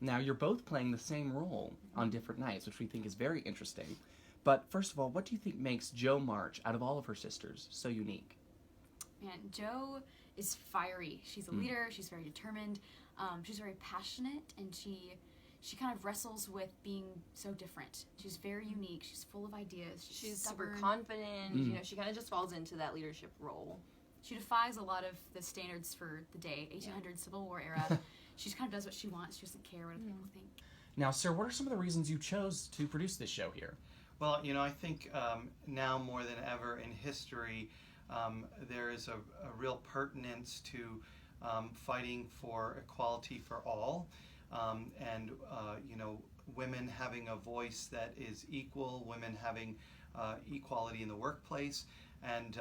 Now, you're both playing the same role on different nights, which we think is very interesting. But first of all, what do you think makes Jo March, out of all of her sisters, so unique? Man, Jo is fiery. She's a leader. She's very determined. She's very passionate, and she kind of wrestles with being so different. She's very unique. She's full of ideas. She's stubborn. super confident. You know, she kind of just falls into that leadership role. She defies a lot of the standards for the day, 1800 Civil War era. She just kind of does what she wants. She doesn't care what people think. Now, sir, what are some of the reasons you chose to produce this show here? Well, you know, I think now more than ever in history, there is a real pertinence to fighting for equality for all, and you know, women having a voice that is equal, women having equality in the workplace, and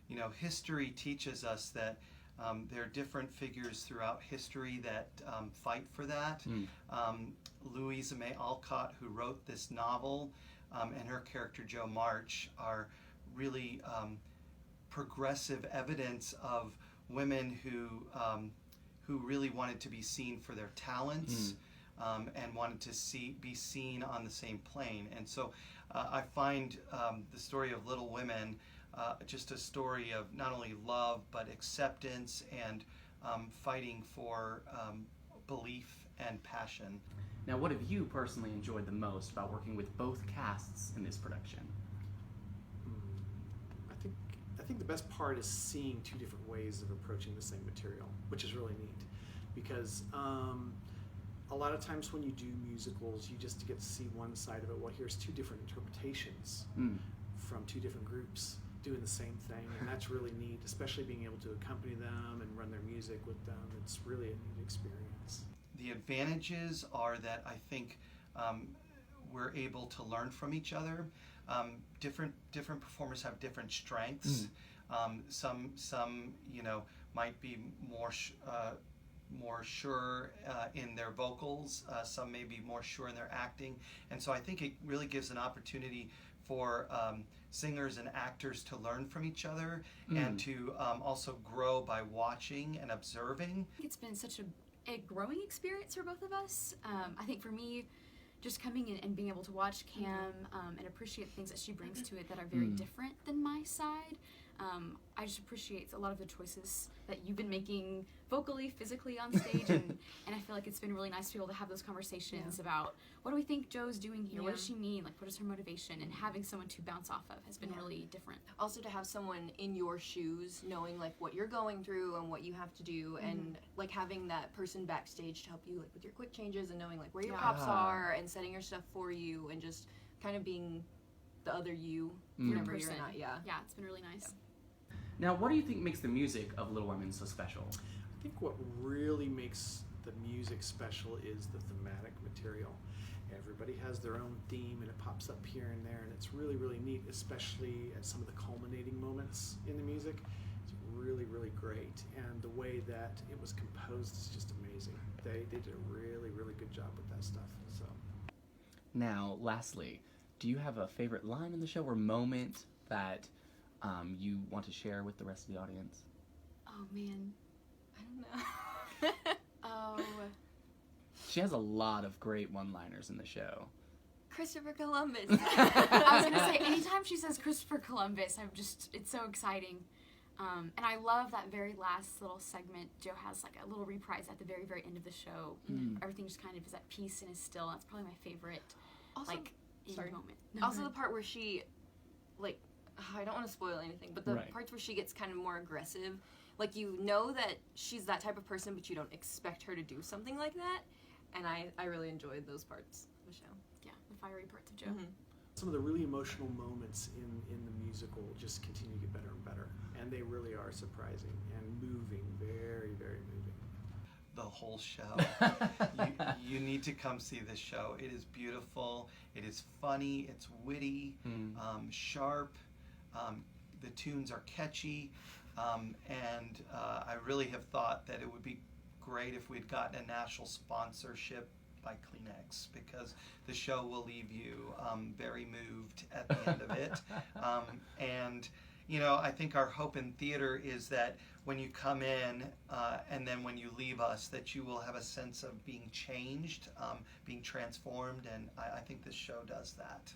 you know, history teaches us that there are different figures throughout history that fight for that. Louisa May Alcott, who wrote this novel, and her character Jo March are really progressive evidence of women who really wanted to be seen for their talents and wanted to be seen on the same plane. And so I find the story of Little Women just a story of not only love but acceptance and fighting for belief and passion. Now, what have you personally enjoyed the most about working with both casts in this production? I think the best part is seeing two different ways of approaching the same material, which is really neat. Because a lot of times when you do musicals, you just get to see one side of it. Well, here's two different interpretations from two different groups doing the same thing, and that's really neat, especially being able to accompany them and run their music with them. It's really a neat experience. The advantages are that I think we're able to learn from each other. Different performers have different strengths. Some you know might be more sure in their vocals. Some may be more sure in their acting, and so I think it really gives an opportunity for singers and actors to learn from each other and to also grow by watching and observing. It's been such a growing experience for both of us. I think for me, just coming in and being able to watch Cam and appreciate the things that she brings to it that are very different than my side. I just appreciate a lot of the choices that you've been making vocally, physically on stage, and I feel like it's been really nice to be able to have those conversations about what do we think Jo's doing here, what does she mean, like what is her motivation, and having someone to bounce off of has been really different. Also to have someone in your shoes, knowing like what you're going through and what you have to do, and like having that person backstage to help you like with your quick changes and knowing like where your props are and setting your stuff for you and just kind of being the other you whenever you're not. Yeah, it's been really nice. Now, what do you think makes the music of Little Women so special? I think what really makes the music special is the thematic material. Everybody has their own theme, and it pops up here and there, and it's really, really neat, especially at some of the culminating moments in the music. It's really, really great, and the way that it was composed is just amazing. They did a really, really good job with that stuff. So. Now, lastly, do you have a favorite line in the show or moment that you want to share with the rest of the audience? Oh man, I don't know. Oh, she has a lot of great one-liners in the show. Christopher Columbus. I was gonna say, anytime she says Christopher Columbus, it's so exciting. And I love that very last little segment. Jo has like a little reprise at the very, very end of the show. Everything just kind of is at peace and is still. That's probably my favorite, Also, end moment. Also the part where she, like, I don't want to spoil anything, but the parts where she gets kind of more aggressive, like you know that she's that type of person, but you don't expect her to do something like that, and I really enjoyed those parts of the show. Yeah, the fiery parts of Jo. Some of the really emotional moments in the musical just continue to get better and better, and they really are surprising and moving, very, very moving. The whole show. you need to come see this show. It is beautiful, it is funny, it's witty, sharp. The tunes are catchy, and I really have thought that it would be great if we'd gotten a national sponsorship by Kleenex, because the show will leave you very moved at the end of it. And You know, I think our hope in theater is that when you come in and then when you leave us, that you will have a sense of being changed, being transformed, and I think this show does that.